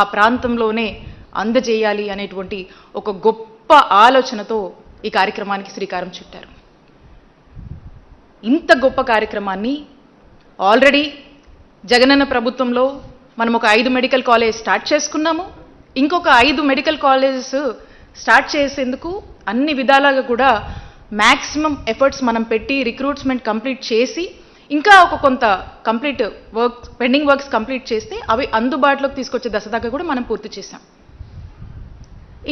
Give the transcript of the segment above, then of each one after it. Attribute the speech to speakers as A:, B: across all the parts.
A: ఆ ప్రాంతంలోనే అందజేయాలి అనేటువంటి ఒక గొప్ప ఆలోచనతో ఈ కార్యక్రమానికి శ్రీకారం చుట్టారు. ఇంత గొప్ప కార్యక్రమాన్ని ఆల్రెడీ జగనన్న ప్రభుత్వంలో మనం ఒక 5 మెడికల్ కాలేజ్ స్టార్ట్ చేసుకున్నాము. ఇంకొక 5 మెడికల్ కాలేజెస్ స్టార్ట్ చేసేందుకు అన్ని విధాలుగా కూడా మ్యాక్సిమం ఎఫర్ట్స్ మనం పెట్టి రిక్రూట్మెంట్ కంప్లీట్ చేసి ఇంకా ఒక కొంత complete work pending works complete చేస్తే అవి అందుబాటులోకి తీసుకొచ్చే దశ దాకా కూడా మనం పూర్తి చేసాం.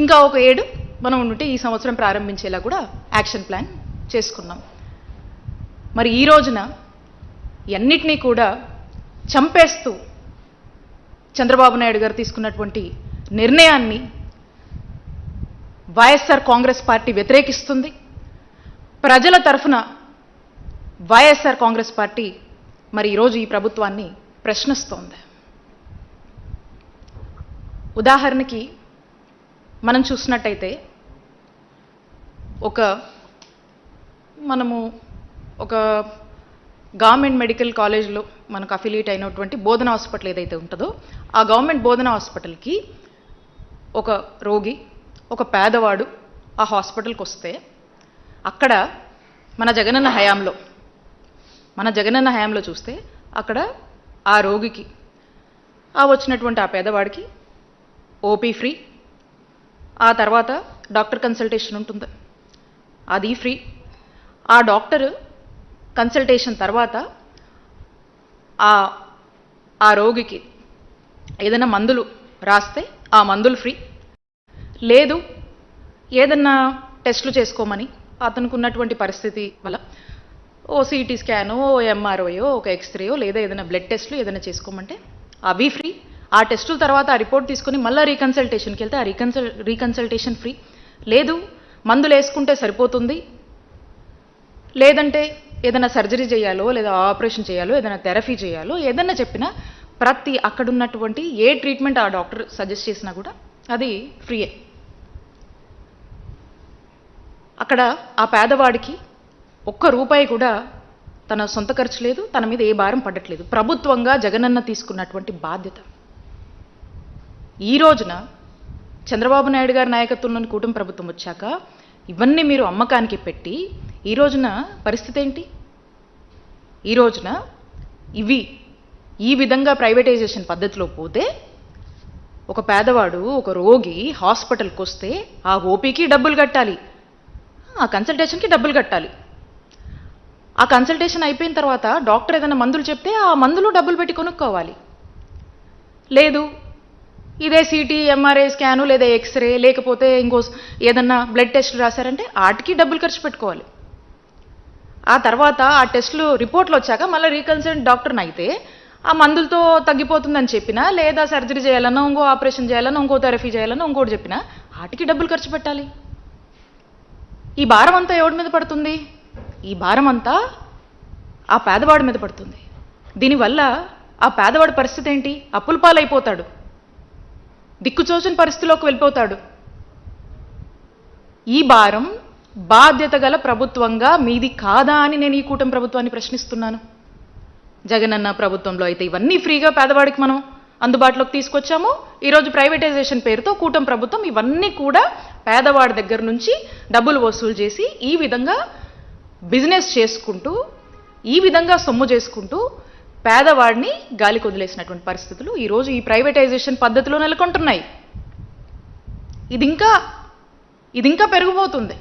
A: ఇంకా ఒక 7 మనం ఉంటే ఈ సంవత్సరం ప్రారంభించేలా కూడా యాక్షన్ ప్లాన్ చేసుకున్నాం. మరి ఈ రోజున అన్నిటినీ కూడా చంపేస్తూ చంద్రబాబు నాయుడు గారు తీసుకున్నటువంటి నిర్ణయాన్ని వైఎస్ఆర్ కాంగ్రెస్ పార్టీ వ్యతిరేకిస్తుంది. ప్రజల తరఫున వైఎస్ఆర్ కాంగ్రెస్ పార్టీ మరి ఈరోజు ఈ ప్రభుత్వాన్ని ప్రశ్నిస్తోంది. ఉదాహరణకి మనం చూసినట్టయితే మనము ఒక గవర్నమెంట్ మెడికల్ కాలేజ్లో మనకు అఫిలియేట్ అయినటువంటి బోధన హాస్పిటల్ ఏదైతే ఉంటుందో ఆ గవర్నమెంట్ బోధన హాస్పిటల్కి ఒక రోగి ఒక పేదవాడు ఆ హాస్పిటల్కి వస్తే అక్కడ మన జగనన్న హయాంలో చూస్తే అక్కడ ఆ రోగికి వచ్చినటువంటి ఆ పేదవాడికి ఓపీ ఫ్రీ, ఆ తర్వాత డాక్టర్ కన్సల్టేషన్ ఉంటుంది అది ఫ్రీ. ఆ డాక్టర్ కన్సల్టేషన్ తర్వాత ఆ రోగికి ఏదైనా మందులు రాస్తే ఆ మందులు ఫ్రీ. లేదు ఏదన్నా టెస్టులు చేసుకోమని అతనికి ఉన్నటువంటి పరిస్థితి వల్ల ఓ సిటీ స్కానో ఓ ఎంఆర్ఓయో ఒక ఎక్స్రేయో లేదా ఏదైనా బ్లడ్ టెస్టులు ఏదైనా చేసుకోమంటే అవి ఫ్రీ. ఆ టెస్టుల తర్వాత ఆ రిపోర్ట్ తీసుకొని మళ్ళీ రీకన్సల్టేషన్కి వెళ్తే ఆ రీకన్సల్టేషన్ ఫ్రీ. లేదు మందులు వేసుకుంటే సరిపోతుంది, లేదంటే ఏదైనా సర్జరీ చేయాలో లేదా ఆపరేషన్ చేయాలో ఏదైనా థెరపీ చేయాలో ఏదైనా చెప్పినా ప్రతి అక్కడున్నటువంటి ఏ ట్రీట్మెంట్ ఆ డాక్టర్ సజెస్ట్ చేసినా కూడా అది ఫ్రీయే. అక్కడ ఆ పేదవాడికి ₹1 కూడా తన సొంత ఖర్చు లేదు, తన మీద ఏ భారం పడట్లేదు. ప్రభుత్వంగా జగనన్న తీసుకున్నటువంటి బాధ్యత. ఈ రోజున చంద్రబాబు నాయుడు గారి నాయకత్వంలోని కూటమి ప్రభుత్వం వచ్చాక ఇవన్నీ మీరు అమ్మకానికి పెట్టి ఈ రోజున పరిస్థితి ఏంటి? ఈ రోజున ఈ విధంగా ప్రైవేటైజేషన్ పద్ధతిలో పోతే ఒక పేదవాడు ఒక రోగి హాస్పిటల్కి వస్తే ఆ ఓపీకి డబ్బులు కట్టాలి, ఆ కన్సల్టేషన్కి డబ్బులు కట్టాలి. ఆ కన్సల్టేషన్ అయిపోయిన తర్వాత డాక్టర్ ఏదైనా మందులు చెప్తే ఆ మందులు డబ్బులు పెట్టి కొనుక్కోవాలి. లేదు ఇదే సిటీ ఎంఆర్ఐ స్కాను లేదా ఎక్స్రే లేకపోతే ఇంకో ఏదన్నా బ్లడ్ టెస్ట్ రాశారంటే వాటికి డబ్బులు ఖర్చు పెట్టుకోవాలి. ఆ తర్వాత ఆ టెస్టులు రిపోర్ట్లు వచ్చాక మళ్ళీ రీకన్సల్ట్ డాక్టర్ని అయితే ఆ మందులతో తగ్గిపోతుందని చెప్పినా లేదా సర్జరీ చేయాలన్నా ఇంకో ఆపరేషన్ చేయాలన్నా ఇంకో థెరపీ చేయాలన్నా ఇంకోటి చెప్పినా వాటికి డబ్బులు ఖర్చు పెట్టాలి. ఈ భారం అంతా ఎవడి మీద పడుతుంది? ఈ భారం అంతా ఆ పేదవాడి మీద పడుతుంది. దీనివల్ల ఆ పేదవాడి పరిస్థితి ఏంటి? అప్పుల పాలైపోతాడు, దిక్కుచోచని పరిస్థితిలోకి వెళ్ళిపోతాడు. ఈ భారం బాధ్యత గల ప్రభుత్వంగా మీది కాదా అని నేను ఈ కూటమి ప్రభుత్వాన్ని ప్రశ్నిస్తున్నాను. జగనన్న ప్రభుత్వంలో అయితే ఇవన్నీ ఫ్రీగా పేదవాడికి మనం అందుబాటులోకి తీసుకొచ్చాము. ఈరోజు ప్రైవేటైజేషన్ పేరుతో కూటమి ప్రభుత్వం ఇవన్నీ కూడా పేదవాడి దగ్గర నుంచి డబ్బులు వసూలు చేసి ఈ విధంగా బిజినెస్ చేసుకుంటూ ఈ విధంగా సొమ్ము చేసుకుంటూ పేదవాడిని గాలికి వదిలేసినటువంటి పరిస్థితులు ఈరోజు ఈ ప్రైవేటైజేషన్ పద్ధతిలో నెలకొంటున్నాయి. ఇది ఇంకా పెరిగిపోతుంది.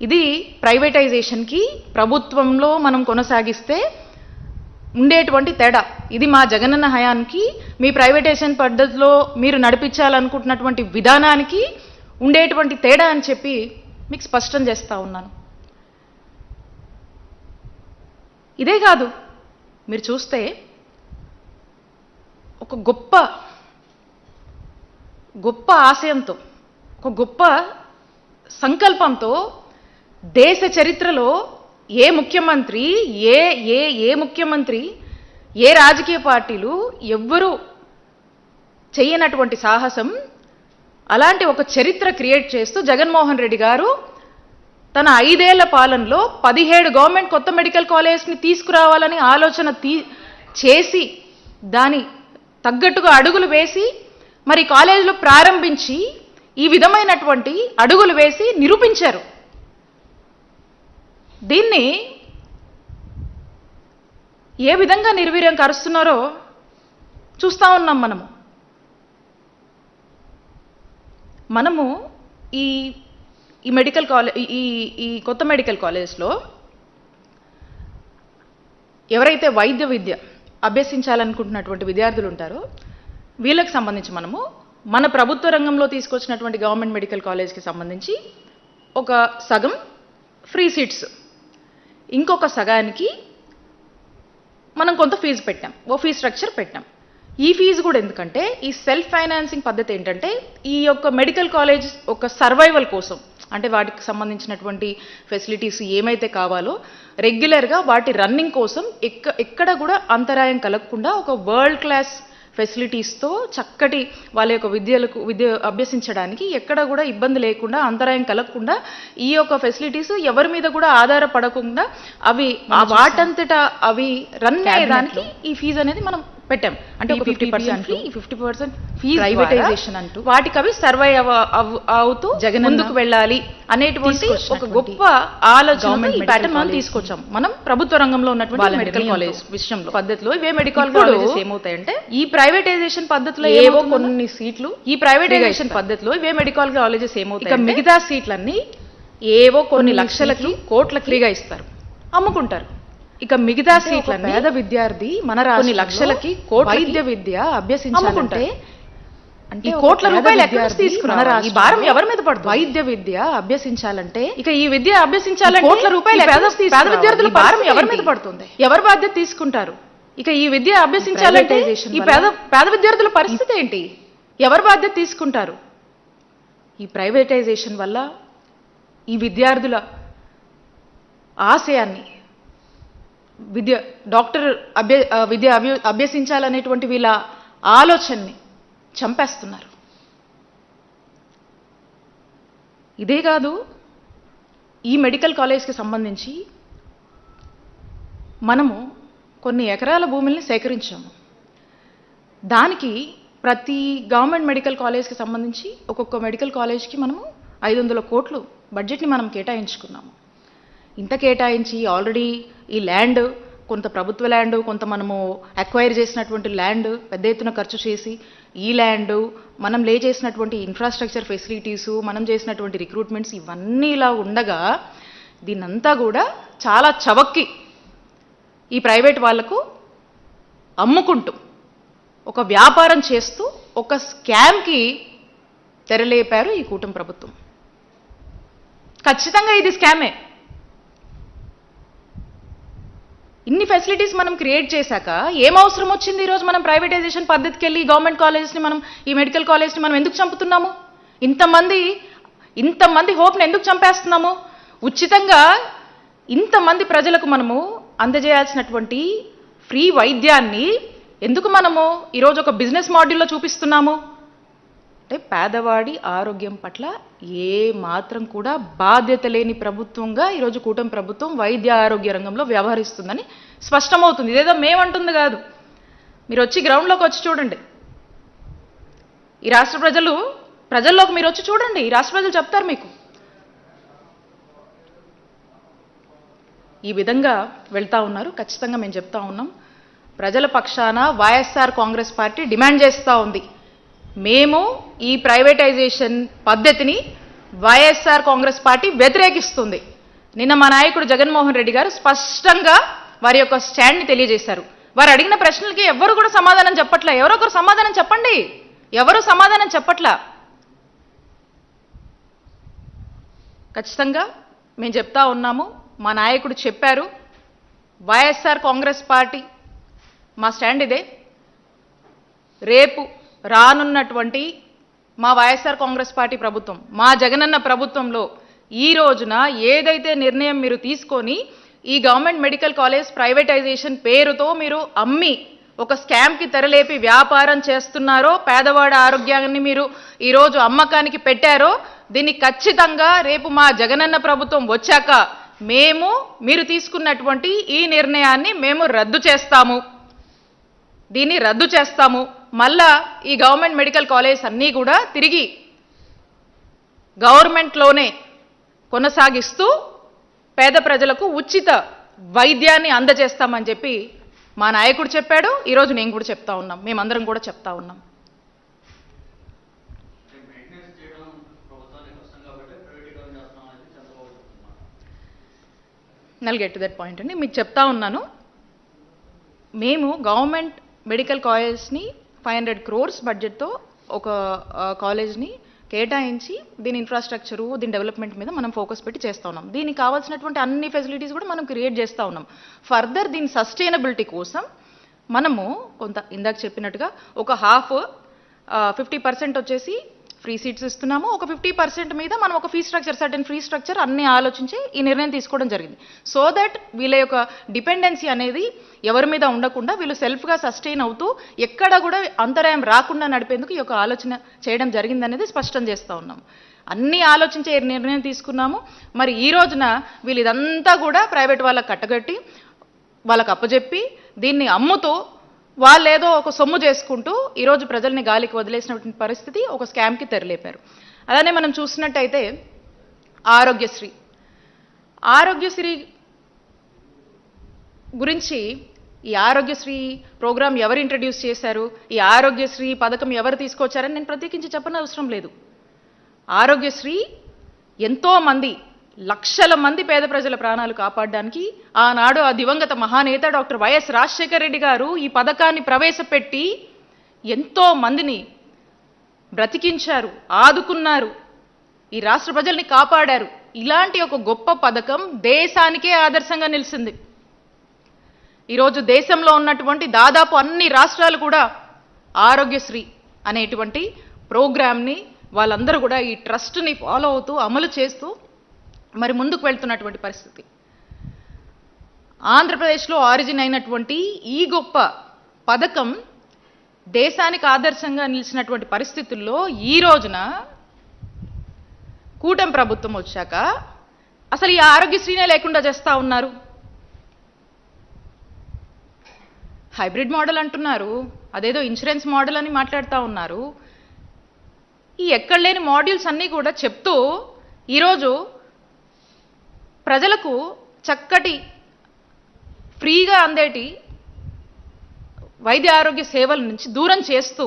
A: ఇది ప్రైవేటైజేషన్కి ప్రభుత్వంలో మనం కొనసాగిస్తే ఉండేటువంటి తేడా. ఇది మా జగనన్న హయానికి మీ ప్రైవేటైజేషన్ పద్ధతిలో మీరు నడిపించాలనుకుంటున్నటువంటి విధానానికి ఉండేటువంటి తేడా అని చెప్పి మీకు స్పష్టం చేస్తూ ఉన్నాను. ఇదే కాదు, మీరు చూస్తే ఒక గొప్ప ఆశయంతో ఒక గొప్ప సంకల్పంతో దేశ చరిత్రలో ఏ ముఖ్యమంత్రి ఏ రాజకీయ పార్టీలు ఎవ్వరూ చేయనటువంటి సాహసం, అలాంటి ఒక చరిత్ర క్రియేట్ చేస్తూ జగన్మోహన్ రెడ్డి గారు తన 5 ఏళ్ల పాలనలో 17 గవర్నమెంట్ కొత్త మెడికల్ కాలేజ్ని తీసుకురావాలని ఆలోచన చేసి దాని తగ్గట్టుగా అడుగులు వేసి మరి కాలేజీలో ప్రారంభించి ఈ విధమైనటువంటి అడుగులు వేసి నిరూపించారు. దీన్ని ఏ విధంగా నిర్వీర్యం కరుస్తున్నారో చూస్తూ ఉన్నాం. మనము ఈ మెడికల్ కాలేజ్ ఈ కొత్త మెడికల్ కాలేజ్లో ఎవరైతే వైద్య విద్య అభ్యసించాలనుకుంటున్నటువంటి విద్యార్థులు ఉంటారో వీళ్ళకి సంబంధించి మనము మన ప్రభుత్వ రంగంలో తీసుకొచ్చినటువంటి గవర్నమెంట్ మెడికల్ కాలేజ్కి సంబంధించి ఒక సగం ఫ్రీ సీట్స్, ఇంకొక సగానికి మనం కొంత ఫీజు పెట్టాం, ఓ ఫీ స్ట్రక్చర్ పెట్టాం. ఈ ఫీజు కూడా ఎందుకంటే ఈ సెల్ఫ్ ఫైనాన్సింగ్ పద్ధతి ఏంటంటే ఈ యొక్క మెడికల్ కాలేజ్ ఒక సర్వైవల్ కోసం, అంటే వాటికి సంబంధించినటువంటి ఫెసిలిటీస్ ఏమైతే కావాలో రెగ్యులర్గా వాటి రన్నింగ్ కోసం ఎక్కడ కూడా అంతరాయం కలగకుండా ఒక వరల్డ్ క్లాస్ ఫెసిలిటీస్తో చక్కటి వాళ్ళ యొక్క విద్య అభ్యసించడానికి ఎక్కడ కూడా ఇబ్బంది లేకుండా అంతరాయం కలగకుండా ఈ యొక్క ఫెసిలిటీస్ ఎవరి మీద కూడా ఆధారపడకుండా అవి వాటంతటా అవి రన్ అయ్యేదానికి ఈ ఫీజు అనేది మనం పెట్టాం. అంటే ఒక 50% ఫీజు ప్రైవేటైజేషన్ అంటూ వాటికి అవి సర్వై అవుతూ ముందుకు వెళ్ళాలి అనేటువంటి ఒక గొప్ప ఆలోచన ఈ ప్యాటర్న్ మనం తీసుకొచ్చాం. మనం ప్రభుత్వ రంగంలో ఉన్నటువంటి మెడికల్ కాలేజ్ విషయంలో పద్ధతిలో ఇవే మెడికల్ కాలేజెస్ ఏమవుతాయంటే ఈ ప్రైవేటైజేషన్ పద్ధతిలో ఏవో కొన్ని సీట్లు, ఈ ప్రైవేటైజేషన్ పద్ధతిలో ఇవే మెడికల్ కాలేజెస్ ఏమవుతాయి మిగతా సీట్లన్నీ ఏవో కొన్ని లక్షలకి కోట్ల ఫ్రీగా ఇస్తారు, అమ్ముకుంటారు. ఇక మిగతా సీట్ల పేద విద్యార్థి మన కొన్ని లక్షలకి వైద్య విద్య అభ్యసించాలంటే ఈ కోట్ల రూపాయలు ఎక్కడ తీసుకున్నారు? ఈ భారం ఎవరి మీద పడుతుంది? వైద్య విద్య అభ్యసించాలంటే ఇక ఈ విద్య అభ్యసించాలంటే కోట్ల రూపాయలు పేద విద్యార్థుల భారం ఎవరి మీద పడుతుంది? ఎవరు బాధ్యత తీసుకుంటారు? ఇక ఈ విద్య అభ్యసించాలంటే ఈ పేద విద్యార్థుల పరిస్థితి ఏంటి? ఎవరు బాధ్యత తీసుకుంటారు? ఈ ప్రైవేటైజేషన్ వల్ల ఈ విద్యార్థుల ఆశయాన్ని డాక్టర్ విద్య అభ్యసించాలనేటువంటి వీళ్ళ ఆలోచనని చంపేస్తున్నారు. ఇదే కాదు, ఈ మెడికల్ కాలేజ్కి సంబంధించి మనము కొన్ని ఎకరాల భూముల్ని సేకరించాము. దానికి ప్రతి గవర్నమెంట్ మెడికల్ కాలేజ్కి సంబంధించి ఒక్కొక్క మెడికల్ కాలేజ్కి మనము 500 కోట్లు బడ్జెట్ని మనం కేటాయించుకున్నాము. ఇంత కేటాయించి ఆల్రెడీ ఈ ల్యాండ్ కొంత ప్రభుత్వ ల్యాండ్, కొంత మనము అక్వైర్ చేసినటువంటి ల్యాండ్ పెద్ద ఎత్తున ఖర్చు చేసి ఈ ల్యాండ్ మనం లే చేసినటువంటి ఇన్ఫ్రాస్ట్రక్చర్ ఫెసిలిటీసు, మనం చేసినటువంటి రిక్రూట్మెంట్స్ ఇవన్నీ ఇలా ఉండగా దీన్నంతా కూడా చాలా చవక్కి ఈ ప్రైవేట్ వాళ్లకు అమ్ముకుంటూ ఒక వ్యాపారం చేస్తూ ఒక స్కామ్కి తెరలేపారు ఈ కూటమి ప్రభుత్వం. ఖచ్చితంగా ఇది స్కామే. ఇన్ని ఫెసిలిటీస్ మనం క్రియేట్ చేశాక ఏం అవసరం వచ్చింది ఈరోజు మనం ప్రైవేటైజేషన్ పద్ధతికి వెళ్ళి గవర్నమెంట్ కాలేజెస్ని మనం ఈ మెడికల్ కాలేజ్ని మనం ఎందుకు చంపుతున్నాము? ఇంతమంది హోప్ని ఎందుకు చంపేస్తున్నాము? ఉచితంగా ఇంతమంది ప్రజలకు మనము అందజేయాల్సినటువంటి ఫ్రీ వైద్యాన్ని ఎందుకు మనము ఈరోజు ఒక బిజినెస్ మోడల్లో చూపిస్తున్నాము? అంటే పేదవాడి ఆరోగ్యం పట్ల ఏ మాత్రం కూడా బాధ్యత లేని ప్రభుత్వంగా ఈరోజు కూటమి ప్రభుత్వం వైద్య ఆరోగ్య రంగంలో వ్యవహరిస్తుందని స్పష్టమవుతుంది. ఇదేదో మేమంటుంది కాదు, మీరు వచ్చి గ్రౌండ్లోకి వచ్చి చూడండి. ఈ రాష్ట్ర ప్రజల్లోకి మీరు వచ్చి చూడండి, ఈ రాష్ట్ర ప్రజలు చెప్తారు మీకు. ఈ విధంగా వెళ్తా ఉన్నారు. ఖచ్చితంగా మేము చెప్తా ఉన్నాం, ప్రజల పక్షాన వైఎస్ఆర్ కాంగ్రెస్ పార్టీ డిమాండ్ చేస్తూ ఉంది. మేము ఈ ప్రైవేటైజేషన్ పద్ధతిని వైఎస్ఆర్ కాంగ్రెస్ పార్టీ వ్యతిరేకిస్తుంది. నిన్న మా నాయకుడు జగన్మోహన్ రెడ్డి గారు స్పష్టంగా వారి యొక్క స్టాండ్ని తెలియజేశారు. వారు అడిగిన ప్రశ్నలకి ఎవరు కూడా సమాధానం చెప్పట్లా. ఎవరో ఒకరు సమాధానం చెప్పండి. ఎవరు సమాధానం చెప్పట్లా. ఖచ్చితంగా మేము చెప్తా ఉన్నాము, మా నాయకుడు చెప్పారు, వైఎస్ఆర్ కాంగ్రెస్ పార్టీ మా స్టాండ్ ఇదే. రేపు రానున్నటువంటి మా వైఎస్ఆర్ కాంగ్రెస్ పార్టీ ప్రభుత్వం, మా జగనన్న ప్రభుత్వంలో ఈ రోజున ఏదైతే నిర్ణయం మీరు తీసుకొని ఈ గవర్నమెంట్ మెడికల్ కాలేజ్ ప్రైవేటైజేషన్ పేరుతో మీరు అమ్మి ఒక స్కామ్కి తెరలేపి వ్యాపారం చేస్తున్నారో, పేదవాడి ఆరోగ్యాన్ని మీరు ఈరోజు అమ్మకానికి పెట్టారో, దీన్ని ఖచ్చితంగా రేపు మా జగనన్న ప్రభుత్వం వచ్చాక మీరు తీసుకున్నటువంటి ఈ నిర్ణయాన్ని మేము రద్దు చేస్తాము. దీన్ని రద్దు చేస్తాము. మళ్ళా ఈ గవర్నమెంట్ మెడికల్ కాలేజ్ అన్నీ కూడా తిరిగి గవర్నమెంట్లోనే కొనసాగిస్తూ పేద ప్రజలకు ఉచిత వైద్యాన్ని అందజేస్తామని చెప్పి మా నాయకుడు చెప్పాడు. ఈరోజు నేను కూడా చెప్తా ఉన్నాం, మేమందరం కూడా చెప్తా ఉన్నాం. Null get to that point అండి. మీకు చెప్తా ఉన్నాను, మేము గవర్నమెంట్ మెడికల్ కాలేజ్ని 500 crores బడ్జెట్తో ఒక కాలేజ్ని కేటాయించి దీని ఇన్ఫ్రాస్ట్రక్చరు, దీని డెవలప్మెంట్ మీద మనం ఫోకస్ పెట్టి చేస్తూ ఉన్నాం. దీనికి కావాల్సినటువంటి అన్ని ఫెసిలిటీస్ కూడా మనం క్రియేట్ చేస్తూ ఉన్నాం. ఫర్దర్ దీని సస్టైనబిలిటీ కోసం మనము కొంత ఇందాక చెప్పినట్టుగా ఒక 50% వచ్చేసి ఫ్రీ సీట్స్ ఇస్తున్నాము. ఒక 50% మీద మనం ఒక fee structure, certain fee structure అన్ని ఆలోచించి ఈ నిర్ణయం తీసుకోవడం జరిగింది. సో దట్ వీళ్ళ యొక్క డిపెండెన్సీ అనేది ఎవరి మీద ఉండకుండా వీళ్ళు సెల్ఫ్గా సస్టైన్ అవుతూ ఎక్కడ కూడా అంతరాయం రాకుండా నడిపేందుకు ఈ యొక్క ఆలోచన చేయడం జరిగిందనేది స్పష్టం చేస్తూ ఉన్నాము. అన్నీ ఆలోచించే నిర్ణయం తీసుకున్నాము. మరి ఈ రోజున వీళ్ళు ఇదంతా కూడా ప్రైవేట్ వాళ్ళకి కట్టగట్టి వాళ్ళకు అప్పచెప్పి దీన్ని అమ్ముతూ వాళ్ళేదో ఒక సొమ్ము చేసుకుంటూ ఈరోజు ప్రజల్ని గాలికి వదిలేసినటువంటి పరిస్థితి, ఒక స్కామ్కి తెరలేపారు. అలానే మనం చూసినట్టయితే ఆరోగ్యశ్రీ గురించి, ఈ ఆరోగ్యశ్రీ ప్రోగ్రాం ఎవరు ఇంట్రడ్యూస్ చేశారు, ఈ ఆరోగ్యశ్రీ పథకం ఎవరు తీసుకొచ్చారని నేను ప్రత్యేకించి చెప్పనవసరం లేదు. ఆరోగ్యశ్రీ ఎంతోమంది లక్షల మంది పేద ప్రజల ప్రాణాలు కాపాడడానికి ఆనాడు ఆ దివంగత మహానేత డాక్టర్ వైఎస్ రాజశేఖర రెడ్డి గారు ఈ పథకాన్ని ప్రవేశపెట్టి ఎంతో మందిని బ్రతికించారు, ఆదుకున్నారు, ఈ రాష్ట్ర ప్రజల్ని కాపాడారు. ఇలాంటి ఒక గొప్ప పథకం దేశానికే ఆదర్శంగా నిలిచింది. ఈరోజు దేశంలో ఉన్నటువంటి దాదాపు అన్ని రాష్ట్రాలు కూడా ఆరోగ్యశ్రీ అనేటువంటి ప్రోగ్రామ్ని వాళ్ళందరూ కూడా ఈ ట్రస్ట్ని ఫాలో అవుతూ అమలు చేస్తూ మరి ముందుకు వెళ్తున్నటువంటి పరిస్థితి. ఆంధ్రప్రదేశ్లో ఆరిజిన్ అయినటువంటి ఈ గొప్ప పథకం దేశానికి ఆదర్శంగా నిలిచినటువంటి పరిస్థితుల్లో ఈ రోజున కూటమి ప్రభుత్వం వచ్చాక అసలు ఈ ఆరోగ్యశ్రీనే లేకుండా చేస్తూ ఉన్నారు. హైబ్రిడ్ మోడల్ అంటున్నారు, అదేదో ఇన్సూరెన్స్ మోడల్ అని మాట్లాడుతూ ఉన్నారు. ఈ ఎక్కడ లేని మాడ్యూల్స్ అన్నీ కూడా చెప్తూ ఈరోజు ప్రజలకు చక్కటి ఫ్రీగా అందేటి వైద్య ఆరోగ్య సేవల నుంచి దూరం చేస్తూ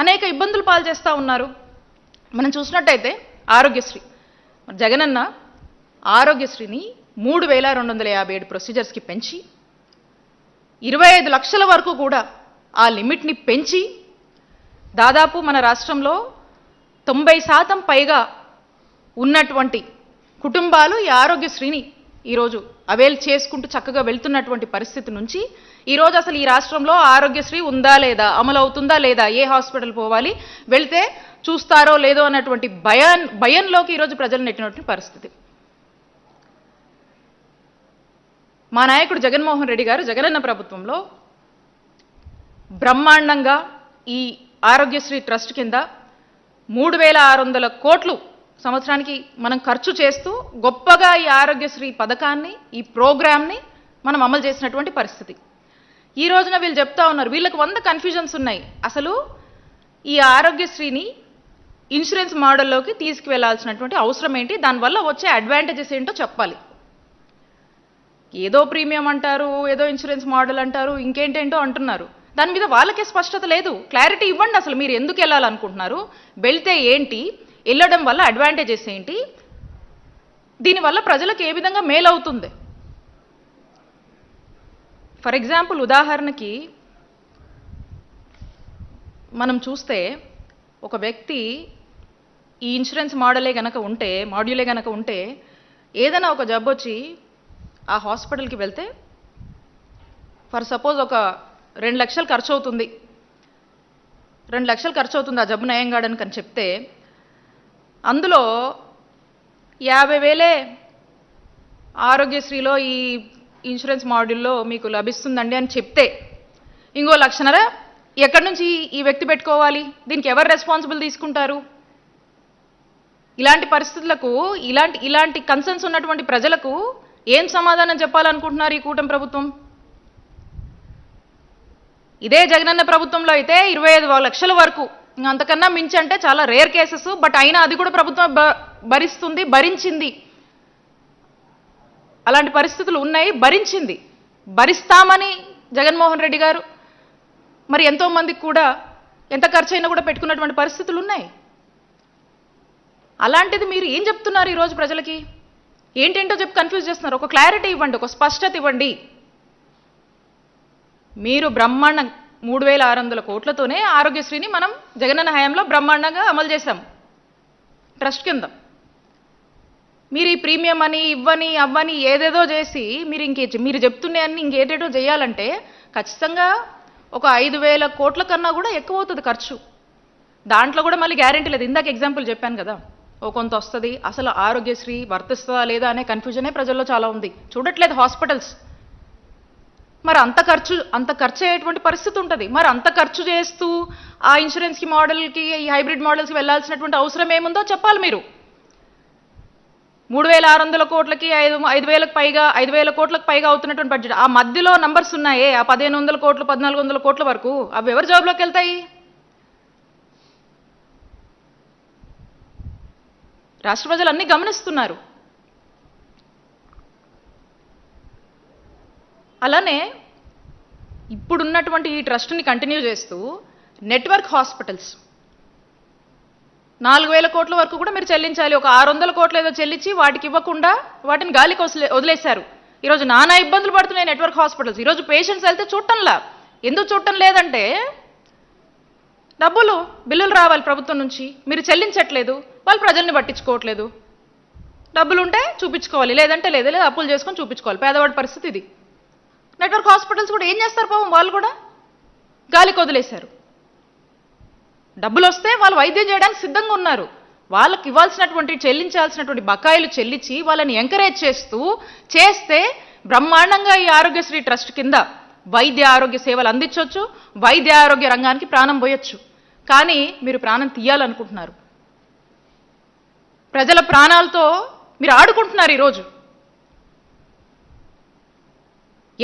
A: అనేక ఇబ్బందులు పాలు చేస్తూ ఉన్నారు. మనం చూసినట్టయితే ఆరోగ్యశ్రీ, జగనన్న ఆరోగ్యశ్రీని 3257 ప్రొసీజర్స్కి పెంచి 25 లక్షల వరకు కూడా ఆ లిమిట్ని పెంచి దాదాపు మన రాష్ట్రంలో 90% పైగా ఉన్నటువంటి కుటుంబాలు ఈ ఆరోగ్యశ్రీని ఈరోజు అవైల్ చేసుకుంటూ చక్కగా వెళ్తున్నటువంటి పరిస్థితి నుంచి ఈరోజు అసలు ఈ రాష్ట్రంలో ఆరోగ్యశ్రీ ఉందా లేదా, అమలు అవుతుందా లేదా, ఏ హాస్పిటల్ పోవాలి, వెళ్తే చూస్తారో లేదో అన్నటువంటి భయంలోకి ఈరోజు ప్రజలు నెట్టినటువంటి పరిస్థితి. మా నాయకుడు జగన్మోహన్ రెడ్డి గారు జగనన్న ప్రభుత్వంలో బ్రహ్మాండంగా ఈ ఆరోగ్యశ్రీ ట్రస్ట్ కింద 3600 కోట్లు సంవత్సరానికి మనం ఖర్చు చేస్తూ గొప్పగా ఈ ఆరోగ్యశ్రీ పథకాన్ని, ఈ ప్రోగ్రామ్ని మనం అమలు చేసినటువంటి పరిస్థితి. ఈ రోజున వీళ్ళు చెప్తా ఉన్నారు, వీళ్ళకి 100 కన్ఫ్యూజన్స్ ఉన్నాయి. అసలు ఈ ఆరోగ్యశ్రీని ఇన్సూరెన్స్ మోడల్లోకి తీసుకువెళ్లాల్సినటువంటి అవసరం ఏంటి, దానివల్ల వచ్చే అడ్వాంటేజెస్ ఏంటో చెప్పాలి. ఏదో ప్రీమియం అంటారు, ఏదో ఇన్సూరెన్స్ మోడల్ అంటారు, ఇంకేంటేంటో అంటున్నారు. దాని మీద వాళ్ళకే స్పష్టత లేదు. క్లారిటీ ఇవ్వండి. అసలు మీరు ఎందుకు వెళ్ళాలనుకుంటున్నారు, వెళ్తే ఏంటి, వెళ్ళడం వల్ల అడ్వాంటేజెస్ ఏంటి, దీనివల్ల ప్రజలకు ఏ విధంగా మేలు అవుతుంది. ఫర్ ఎగ్జాంపుల్, ఉదాహరణకి మనం చూస్తే ఒక వ్యక్తి ఈ ఇన్సూరెన్స్ మాడ్యూలే గనక ఉంటే ఏదైనా ఒక జబ్బు వచ్చి ఆ హాస్పిటల్కి వెళ్తే ఫర్ సపోజ్ ఒక 2 లక్షలు ఖర్చు అవుతుంది, 2 లక్షలు ఖర్చు అవుతుంది ఆ జబ్బు నయం కావడానికి అని చెప్తే అందులో 50,000 ఆరోగ్యశ్రీలో ఈ ఇన్సూరెన్స్ మాడ్యూల్లో మీకు లభిస్తుందండి అని చెప్తే ఇంకో 1,50,000 ఎక్కడి నుంచి ఈ వ్యక్తి పెట్టుకోవాలి, దీనికి ఎవరు రెస్పాన్సిబుల్ తీసుకుంటారు? ఇలాంటి పరిస్థితులకు ఇలాంటి కన్సర్న్స్ ఉన్నటువంటి ప్రజలకు ఏం సమాధానం చెప్పాలనుకుంటున్నారు ఈ కూటమి ప్రభుత్వం? ఇదే జగనన్న ప్రభుత్వంలో అయితే 25 లక్షల వరకు, అంతకన్నా మించి అంటే చాలా రేర్ కేసెస్. బట్ అయినా అది కూడా ప్రభుత్వం భరిస్తుంది, భరించింది. అలాంటి పరిస్థితులు ఉన్నాయి, భరించింది. భరిస్తామని జగన్మోహన్ రెడ్డి గారు మరి ఎంతో మందికి కూడా ఎంత ఖర్చు అయినా కూడా పెట్టుకున్నటువంటి పరిస్థితులు ఉన్నాయి. అలాంటిది మీరు ఏం చెప్తున్నారు ఈరోజు ప్రజలకి? ఏంటేంటో చెప్పి కన్ఫ్యూజ్ చేస్తున్నారు. ఒక క్లారిటీ ఇవ్వండి, ఒక స్పష్టత ఇవ్వండి. మీరు బ్రహ్మాండ 3600 కోట్లతోనే ఆరోగ్యశ్రీని మనం జగనన్న హయాంలో బ్రహ్మాండంగా అమలు చేశాం ట్రస్ట్ కింద. మీరు ఈ ప్రీమియం అని ఇవ్వని అవ్వని ఏదేదో చేసి మీరు చెప్తున్న అన్ని ఇంకేటేటో చేయాలంటే ఖచ్చితంగా ఒక 5000 కోట్ల కన్నా కూడా ఎక్కువ అవుతుంది ఖర్చు. దాంట్లో కూడా మళ్ళీ గ్యారెంటీ లేదు. ఇందాక ఎగ్జాంపుల్ చెప్పాను కదా, ఓ కొంత వస్తుంది. అసలు ఆరోగ్యశ్రీ వర్తిస్తుందా లేదా అనే కన్ఫ్యూజనే ప్రజల్లో చాలా ఉంది. చూడట్లేదు హాస్పిటల్స్. మరి అంత ఖర్చు అయ్యేటువంటి పరిస్థితి ఉంటుంది. మరి అంత ఖర్చు చేస్తూ ఆ ఇన్సూరెన్స్కి మోడల్కి ఈ హైబ్రిడ్ మోడల్స్కి వెళ్ళాల్సినటువంటి అవసరం ఏముందో చెప్పాలి మీరు. 3600 కోట్లకి 5,000 కోట్లకు పైగా అవుతున్నటువంటి బడ్జెట్. ఆ మధ్యలో నంబర్స్ ఉన్నాయే, ఆ 1500 కోట్లు 1400 కోట్ల వరకు, అవి ఎవరి జాబ్లోకి వెళ్తాయి? రాష్ట్ర ప్రజలు అన్నీ గమనిస్తున్నారు. అలానే ఇప్పుడున్నటువంటి ఈ ట్రస్ట్ని కంటిన్యూ చేస్తూ నెట్వర్క్ హాస్పిటల్స్ 4000 కోట్ల వరకు కూడా మీరు చెల్లించాలి. ఒక 600 కోట్లు ఏదో చెల్లించి వాటికి ఇవ్వకుండా వాటిని గాలికి వదిలేశారు. ఈరోజు నానా ఇబ్బందులు పడుతున్నాయి నెట్వర్క్ హాస్పిటల్స్. ఈరోజు పేషెంట్స్ వెళ్తే చూడటంలా. ఎందుకు చూడటం లేదంటే బిల్లులు రావాలి ప్రభుత్వం నుంచి, మీరు చెల్లించట్లేదు, వాళ్ళు ప్రజల్ని పట్టించుకోవట్లేదు. డబ్బులు ఉంటే చూపించుకోవాలి, లేదంటే లేదా అప్పులు చేసుకొని చూపించుకోవాలి. పేదవాడి పరిస్థితి ఇది. నెట్వర్క్ హాస్పిటల్స్ కూడా ఏం చేస్తారు పాపం, వాళ్ళు కూడా గాలికి వదిలేశారు. డబ్బులు వస్తే వాళ్ళు వైద్యం చేయడానికి సిద్ధంగా ఉన్నారు. వాళ్ళకి చెల్లించాల్సినటువంటి బకాయిలు చెల్లించి వాళ్ళని ఎంకరేజ్ చేస్తే బ్రహ్మాండంగా ఈ ఆరోగ్యశ్రీ ట్రస్ట్ కింద వైద్య ఆరోగ్య సేవలు అందించవచ్చు, వైద్య ఆరోగ్య రంగానికి ప్రాణం పోయొచ్చు. కానీ మీరు ప్రాణం తీయాలనుకుంటున్నారు. ప్రజల ప్రాణాలతో మీరు ఆడుకుంటున్నారు ఈరోజు.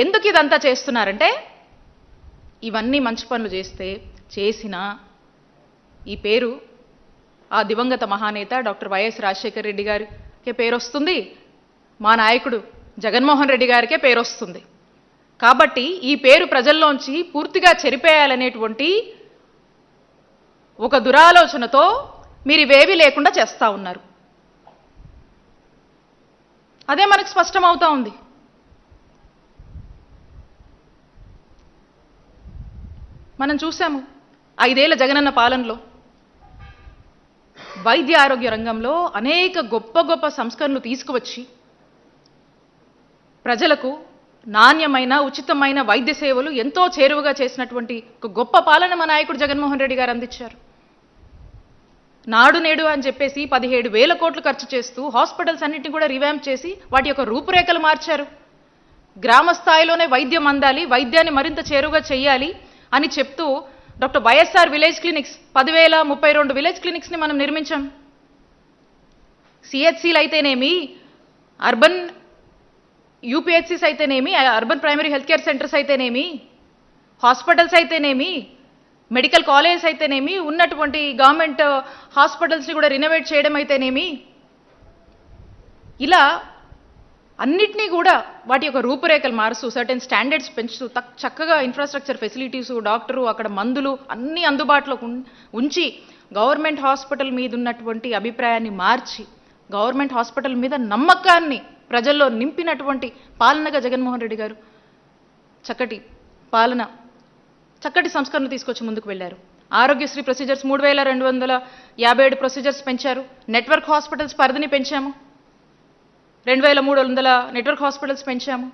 A: ఎందుకు ఇదంతా చేస్తున్నారంటే, ఇవన్నీ మంచి పనులు చేసినా ఈ పేరు ఆ దివంగత మహానేత డాక్టర్ వైఎస్ రాజశేఖర రెడ్డి గారికే పేరు వస్తుంది, మా నాయకుడు జగన్మోహన్ రెడ్డి గారికే పేరు వస్తుంది. కాబట్టి ఈ పేరు ప్రజల్లోంచి పూర్తిగా చెరిపేయాలనేటువంటి ఒక దురాలోచనతో మీరు ఇవేవీ లేకుండా చేస్తూ ఉన్నారు. అదే మనకు స్పష్టమవుతా ఉంది. మనం చూసాము 5 ఏళ్ల జగనన్న పాలనలో వైద్య ఆరోగ్య రంగంలో అనేక గొప్ప సంస్కరణలు తీసుకువచ్చి ప్రజలకు నాణ్యమైన ఉచితమైన వైద్య సేవలు ఎంతో చేరువగా చేసినటువంటి ఒక గొప్ప పాలన మా నాయకుడు జగన్మోహన్ రెడ్డి గారు అందించారు. నాడు నేడు అని చెప్పేసి 17,000 కోట్లు ఖర్చు చేస్తూ హాస్పిటల్స్ అన్నింటినీ కూడా రివ్యాంప్ చేసి వాటి యొక్క రూపురేఖలు మార్చారు. గ్రామ స్థాయిలోనే వైద్యం అందాలి, వైద్యాన్ని మరింత చేరువగా చేయాలి అని చెప్తూ doctor YSR village clinics 10,032 village క్లినిక్స్ని మనం నిర్మించాం. సిహెచ్సిలు అయితేనేమి, అర్బన్ యూపీహెచ్సిస్ అయితేనేమి, urban primary health care centres అయితేనేమి, హాస్పిటల్స్ అయితేనేమి, మెడికల్ కాలేజెస్ అయితేనేమి, ఉన్నటువంటి గవర్నమెంట్ హాస్పిటల్స్ని కూడా రినోవేట్ చేయడం అయితేనేమి, ఇలా అన్నిటినీ కూడా వాటి యొక్క రూపురేఖలు మారుస్తూ సర్టెన్ స్టాండర్డ్స్ పెంచుతూ చక్కగా ఇన్ఫ్రాస్ట్రక్చర్ ఫెసిలిటీసు, డాక్టరు, అక్కడ మందులు అన్నీ అందుబాటులో ఉంచి గవర్నమెంట్ హాస్పిటల్ మీద ఉన్నటువంటి అభిప్రాయాన్ని మార్చి గవర్నమెంట్ హాస్పిటల్ మీద నమ్మకాన్ని ప్రజల్లో నింపినటువంటి పాలనగా జగన్మోహన్ రెడ్డి గారు చక్కటి సంస్కరణలు తీసుకొచ్చి ముందుకు వెళ్ళారు. ఆరోగ్యశ్రీ ప్రొసీజర్స్ 3,257 ప్రొసీజర్స్ పెంచారు. నెట్వర్క్ హాస్పిటల్స్ పరిధిని పెంచాము, 2,300 నెట్వర్క్ హాస్పిటల్స్ పెంచాము.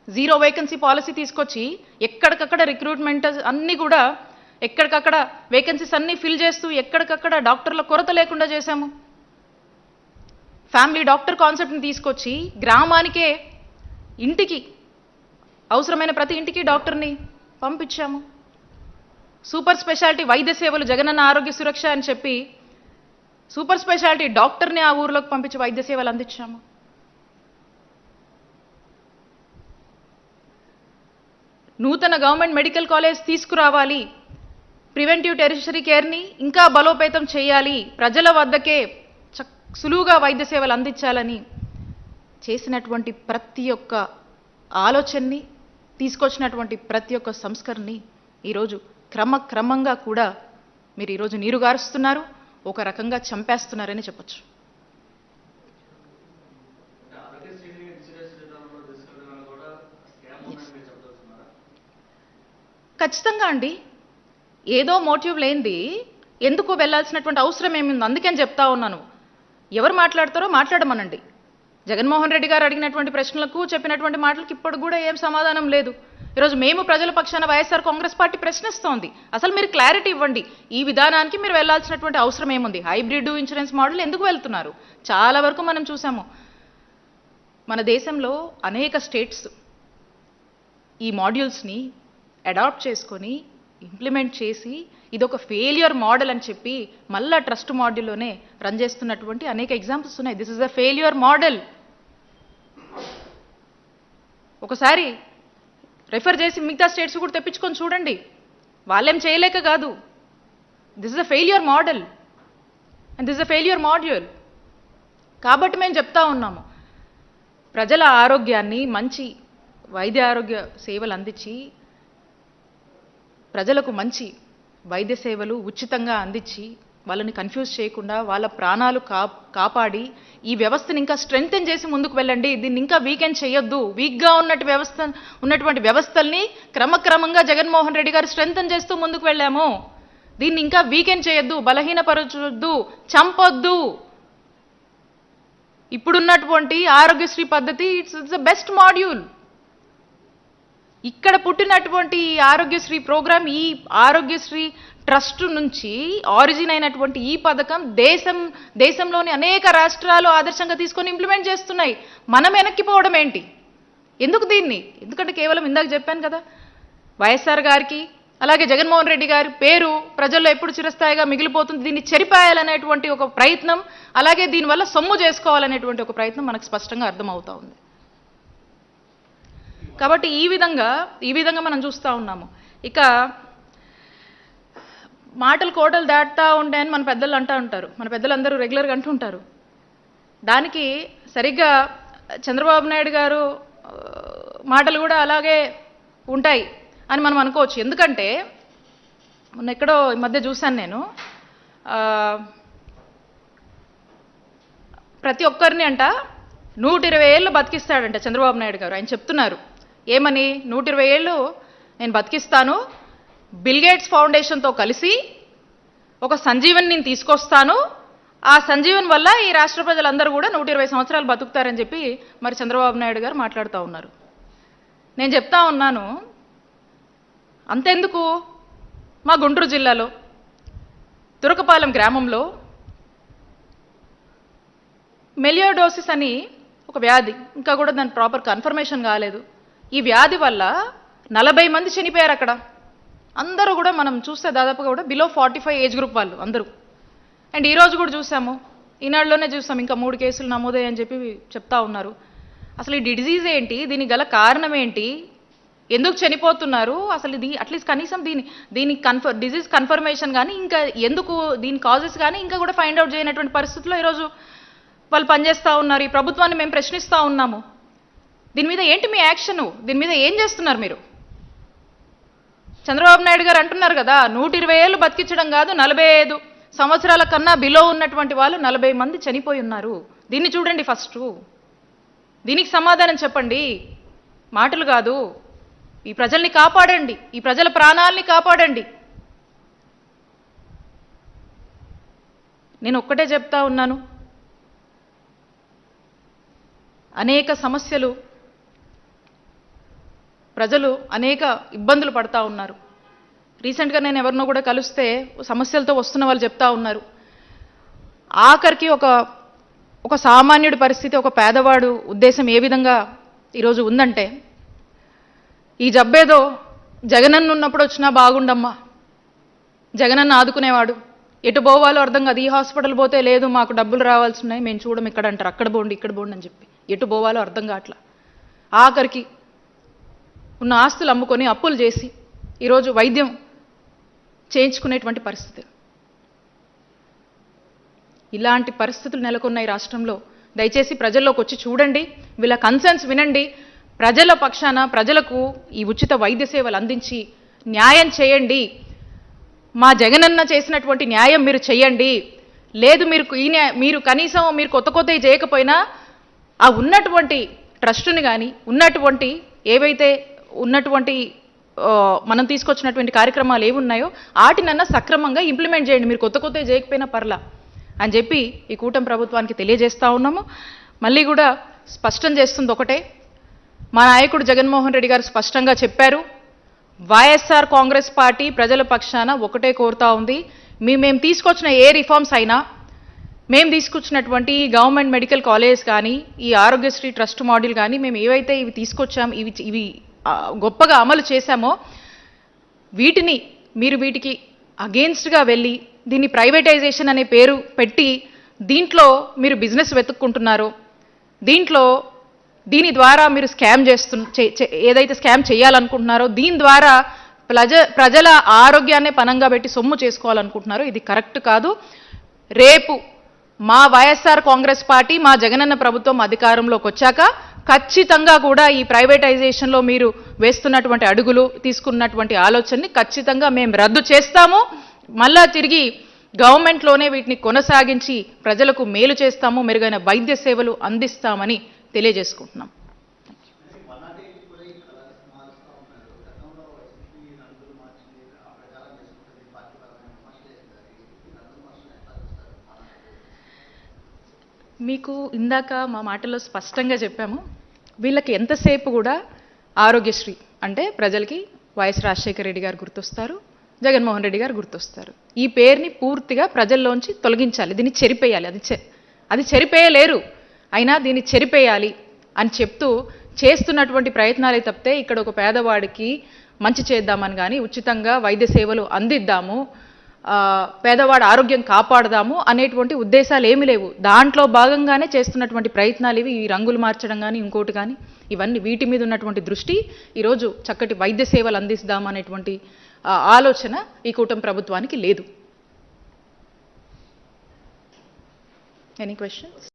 A: 0 వేకెన్సీ పాలసీ తీసుకొచ్చి ఎక్కడికక్కడ రిక్రూట్మెంట్ అన్నీ కూడా ఎక్కడికక్కడ వేకెన్సీస్ అన్నీ ఫిల్ చేస్తూ ఎక్కడికక్కడ డాక్టర్ల కొరత లేకుండా చేశాము. ఫ్యామిలీ డాక్టర్ కాన్సెప్ట్ని తీసుకొచ్చి గ్రామానికే ఇంటికి అవసరమైన ప్రతి ఇంటికి డాక్టర్ని పంపించాము. సూపర్ స్పెషాలిటీ వైద్య సేవలు జగనన్న ఆరోగ్య సురక్ష అని చెప్పి సూపర్ స్పెషాలిటీ డాక్టర్ని ఆ ఊర్లోకి పంపించి వైద్య సేవలు అందించాము. నూతన గవర్నమెంట్ మెడికల్ కాలేజ్ తీసుకురావాలి, ప్రివెంటివ్ టెరిషరీ కేర్ని ఇంకా బలోపేతం చేయాలి, ప్రజల వద్దకే సులువుగా వైద్య సేవలు అందించాలని చేసినటువంటి ప్రతి ఒక్క ఆలోచనని, తీసుకొచ్చినటువంటి ప్రతి ఒక్క సంస్కరణని ఈరోజు క్రమంగా కూడా మీరు ఈరోజు నీరుగారుస్తున్నారు, ఒక రకంగా చంపేస్తున్నారని చెప్పొచ్చు. ఖచ్చితంగా అండి. ఏదో మోటివ్ లేనిది ఎందుకు వెళ్ళాల్సినటువంటి అవసరం ఏమింది? అందుకని చెప్తా ఉన్నాను, ఎవరు మాట్లాడతారో మాట్లాడమనండి. జగన్మోహన్ రెడ్డి గారు అడిగినటువంటి ప్రశ్నలకు చెప్పినటువంటి మాటలకు ఇప్పుడు కూడా ఏం సమాధానం లేదు. ఈరోజు మేము ప్రజల పక్షాన వైఎస్ఆర్ కాంగ్రెస్ పార్టీ ప్రశ్నిస్తోంది, అసలు మీరు క్లారిటీ ఇవ్వండి, ఈ విధానానికి మీరు వెళ్లాల్సినటువంటి అవసరం ఏముంది? హైబ్రిడ్ ఇన్సూరెన్స్ మోడల్ ఎందుకు వెళ్తున్నారు? చాలా వరకు మనం చూసాము, మన దేశంలో అనేక స్టేట్స్ ఈ మాడ్యూల్స్ని అడాప్ట్ చేసుకొని ఇంప్లిమెంట్ చేసి ఇదొక ఫెయిల్యూర్ మోడల్ అని చెప్పి మళ్ళా ట్రస్ట్ మాడ్యూల్లోనే రన్ చేస్తున్నటువంటి అనేక ఎగ్జాంపుల్స్ ఉన్నాయి. This is a failure model. ఒకసారి రెఫర్ చేసి మిగతా స్టేట్స్ కూడా తెప్పించుకొని చూడండి, వాళ్ళేం చేయలేక కాదు. This is a failure model and this is a failure module. కాబట్టి మేము చెప్తా ఉన్నాము, ప్రజల ఆరోగ్యాన్ని, మంచి వైద్య ఆరోగ్య సేవలు అందించి, ప్రజలకు మంచి వైద్య సేవలు ఉచితంగా అందించి, వాళ్ళని కన్ఫ్యూజ్ చేయకుండా వాళ్ళ ప్రాణాలు కాపాడి ఈ వ్యవస్థను ఇంకా స్ట్రెంగ్తెన్ చేసి ముందుకు వెళ్ళండి. దీన్ని ఇంకా వీకెండ్ చేయొద్దు. వీక్గా ఉన్నటువంటి వ్యవస్థల్ని క్రమంగా జగన్మోహన్ రెడ్డి గారు స్ట్రెంగ్తెన్ చేస్తూ ముందుకు వెళ్ళాము. దీన్ని ఇంకా వీకెండ్ చేయొద్దు, బలహీనపరచొద్దు, చంపొద్దు. ఇప్పుడున్నటువంటి ఆరోగ్యశ్రీ పద్ధతి ఇట్స్ ద బెస్ట్ మాడ్యూల్. ఇక్కడ పుట్టినటువంటి ఈ ఆరోగ్యశ్రీ ప్రోగ్రామ్, ఈ ఆరోగ్యశ్రీ ట్రస్ట్ నుంచి ఆరిజిన్ అయినటువంటి ఈ పథకం దేశంలోని అనేక రాష్ట్రాలు ఆదర్శంగా తీసుకొని ఇంప్లిమెంట్ చేస్తున్నాయి. మనం వెనక్కిపోవడం ఏంటి? ఎందుకు దీన్ని? ఎందుకంటే కేవలం ఇందాక చెప్పాను కదా, వైఎస్ఆర్ గారికి అలాగే జగన్మోహన్ రెడ్డి గారి పేరు ప్రజల్లో ఎప్పుడు చిరస్థాయిగా మిగిలిపోతుంది. దీన్ని చెరిపాయాలనేటువంటి ఒక ప్రయత్నం, అలాగే దీనివల్ల సొమ్ము చేసుకోవాలనేటువంటి ఒక ప్రయత్నం మనకు స్పష్టంగా అర్థమవుతా ఉంది. కాబట్టి ఈ విధంగా మనం చూస్తూ ఉన్నాము. ఇక మాటలు కోటలు దాటుతూ ఉంటాయని మన పెద్దలు అంటూ ఉంటారు, మన పెద్దలందరూ రెగ్యులర్గా అంటుంటారు. దానికి సరిగ్గా చంద్రబాబు నాయుడు గారు మాటలు కూడా అలాగే ఉంటాయి అని మనం అనుకోవచ్చు. ఎందుకంటే మొన్న ఎక్కడో ఈ మధ్య చూశాను నేను, ప్రతి ఒక్కరిని అంట 120 ఏళ్ళు బతికిస్తాడంట చంద్రబాబు నాయుడు గారు. ఆయన చెప్తున్నారు ఏమని, 120 ఏళ్ళు నేను బతికిస్తాను, బిల్గేట్స్ ఫౌండేషన్తో కలిసి ఒక సంజీవన్ నేను తీసుకొస్తాను, ఆ సంజీవన్ వల్ల ఈ రాష్ట్ర ప్రజలందరూ కూడా 120 సంవత్సరాలు బతుకుతారని చెప్పి మరి చంద్రబాబు నాయుడు గారు మాట్లాడుతూ ఉన్నారు. నేను చెప్తా ఉన్నాను, అంతెందుకు, మా గుంటూరు జిల్లాలో తురకపాలెం గ్రామంలో మెలియోడోసిస్ అని ఒక వ్యాధి, ఇంకా కూడా దాని ప్రాపర్ కన్ఫర్మేషన్ కాలేదు, ఈ వ్యాధి వల్ల 40 మంది చనిపోయారు అక్కడ. అందరూ కూడా మనం చూస్తే దాదాపుగా కూడా బిలో 45 ఏజ్ గ్రూప్ వాళ్ళు అందరూ. అండ్ ఈరోజు కూడా చూసాము, ఈనాడులోనే చూసాం, ఇంకా 3 కేసులు నమోదయ్యని చెప్పి చెప్తా ఉన్నారు. అసలు ఈ డిజీజ్ ఏంటి, దీనికి గల కారణం ఏంటి, ఎందుకు చనిపోతున్నారు, అసలు ఇది అట్లీస్ట్ కనీసం దీని డిజీజ్ కన్ఫర్మేషన్ కానీ, ఇంకా ఎందుకు దీని కాజెస్ కానీ ఇంకా కూడా ఫైండ్ అవుట్ చేయనటువంటి పరిస్థితుల్లో ఈరోజు వాళ్ళు పనిచేస్తూ ఉన్నారు. ఈ ప్రభుత్వాన్ని మేము ప్రశ్నిస్తూ ఉన్నాము, దీని మీద ఏంటి మీ యాక్షన్, దీని మీద ఏం చేస్తున్నారు మీరు? చంద్రబాబు నాయుడు గారు అంటున్నారు కదా, 120 ఏళ్ళు బతికించడం కాదు, 45 సంవత్సరాల కన్నా బిలో ఉన్నటువంటి వాళ్ళు 40 మంది చనిపోయి ఉన్నారు. దీన్ని చూడండి ఫస్ట్, దీనికి సమాధానం చెప్పండి, మాటలు కాదు. ఈ ప్రజల్ని కాపాడండి, ఈ ప్రజల ప్రాణాలని కాపాడండి. నేను ఒక్కటే చెప్తా ఉన్నాను, అనేక సమస్యలు, ప్రజలు అనేక ఇబ్బందులు పడతా ఉన్నారు. రీసెంట్గా నేను ఎవరినో కూడా కలిస్తే సమస్యలతో వస్తున్న వాళ్ళు చెప్తా ఉన్నారు, ఆఖరికి ఒక సామాన్యుడి పరిస్థితి, ఒక పేదవాడు ఉద్దేశం ఏ విధంగా ఈరోజు ఉందంటే, ఈ జబ్బేదో జగనన్న ఉన్నప్పుడు వచ్చినా బాగుండమ్మా, జగనన్న ఆదుకునేవాడు, ఎటు పోవాలో అర్థం కాదు, ఈ హాస్పిటల్ పోతే లేదు మాకు డబ్బులు రావాల్సి ఉన్నాయి, మేము చూడం ఇక్కడ అంటారు, అక్కడ పోండి ఇక్కడ పోండి అని చెప్పి ఎటు పోవాలో అర్థం కావట్లా. ఆఖరికి ఉన్న ఆస్తులు అమ్ముకొని అప్పులు చేసి ఈరోజు వైద్యం చేయించుకునేటువంటి పరిస్థితి. ఇలాంటి పరిస్థితులు నెలకొన్న ఈ రాష్ట్రంలో దయచేసి ప్రజల్లోకి వచ్చి చూడండి, వీళ్ళ కన్సర్న్స్ వినండి, ప్రజల పక్షాన ప్రజలకు ఈ ఉచిత వైద్య సేవలు అందించి న్యాయం చేయండి. మా జగనన్న చేసినటువంటి న్యాయం మీరు చేయండి. లేదు మీరు కనీసం మీరు కొత్తవి చేయకపోయినా ఆ ఉన్నటువంటి ట్రస్టుని కానీ ఉన్నటువంటి ఏవైతే ఉన్నటువంటి మనం తీసుకొచ్చినటువంటి కార్యక్రమాలు ఏమున్నాయో వాటినన్నా సక్రమంగా ఇంప్లిమెంట్ చేయండి. మీరు కొత్తవి చేయకపోయినా పర్లా అని చెప్పి ఈ కూటమి ప్రభుత్వానికి తెలియజేస్తూ ఉన్నాము. మళ్ళీ కూడా స్పష్టం చేస్తుంది ఒకటే, మా నాయకుడు జగన్మోహన్ రెడ్డి గారు స్పష్టంగా చెప్పారు, వైఎస్ఆర్ కాంగ్రెస్ పార్టీ ప్రజల పక్షాన ఒకటే కోరుతా ఉంది, మేము తీసుకొచ్చిన ఏ రిఫార్మ్స్ అయినా, మేము తీసుకొచ్చినటువంటి గవర్నమెంట్ మెడికల్ కాలేజ్ కానీ ఈ ఆరోగ్యశ్రీ ట్రస్ట్ మోడల్ కానీ మేము ఏవైతే ఇవి తీసుకొచ్చాం ఇవి గొప్పగా అమలు చేశామో వీటికి అగేన్స్ట్గా వెళ్ళి దీన్ని ప్రైవేటైజేషన్ అనే పేరు పెట్టి దీంట్లో మీరు బిజినెస్ వెతుక్కుంటున్నారో, దీని ద్వారా మీరు ఏదైతే స్కామ్ చేయాలనుకుంటున్నారో దీని ద్వారా ప్రజల ఆరోగ్యాన్ని పనంగా పెట్టి సొమ్ము చేసుకోవాలనుకుంటున్నారో ఇది కరెక్ట్ కాదు. రేపు మా వైఎస్ఆర్ కాంగ్రెస్ పార్టీ మా జగనన్న ప్రభుత్వం అధికారంలోకి వచ్చాక ఖచ్చితంగా కూడా ఈ ప్రైవేటైజేషన్లో మీరు వేస్తున్నటువంటి అడుగులు తీసుకున్నటువంటి ఆలోచనని ఖచ్చితంగా మేము రద్దు చేస్తాము. మళ్ళా తిరిగి గవర్నమెంట్లోనే వీటిని కొనసాగించి ప్రజలకు మేలు చేస్తాము, మెరుగైన వైద్య సేవలు అందిస్తామని తెలియజేసుకుంటున్నాం. మీకు ఇందాక మా మాటల్లో స్పష్టంగా చెప్పాము, వీళ్ళకి ఎంతసేపు కూడా ఆరోగ్యశ్రీ అంటే ప్రజలకి వైఎస్ రాజశేఖర రెడ్డి గారు గుర్తొస్తారు, జగన్మోహన్ రెడ్డి గారు గుర్తొస్తారు. ఈ పేరుని పూర్తిగా ప్రజల్లోంచి తొలగించాలి, దీన్ని చెరిపేయాలి. అది చెరిపేయలేరు, అయినా దీన్ని చెరిపేయాలి అని చెప్తూ చేస్తున్నటువంటి ప్రయత్నాలే తప్పితే ఇక్కడ ఒక పేదవాడికి మంచి చేద్దామని కానీ ఉచితంగా వైద్య సేవలు అందిద్దాము, పేదవాడి ఆరోగ్యం కాపాడదాము అనేటువంటి ఉద్దేశాలు ఏమీ లేవు. దాంట్లో భాగంగానే చేస్తున్నటువంటి ప్రయత్నాలు ఇవి, ఈ రంగులు మార్చడం కానీ ఇంకోటి కానీ ఇవన్నీ వీటి మీద ఉన్నటువంటి దృష్టి ఈరోజు చక్కటి వైద్య సేవలు అందిస్తాం అనేటువంటి ఆలోచన ఈ కూటమి ప్రభుత్వానికి లేదు. Any questions?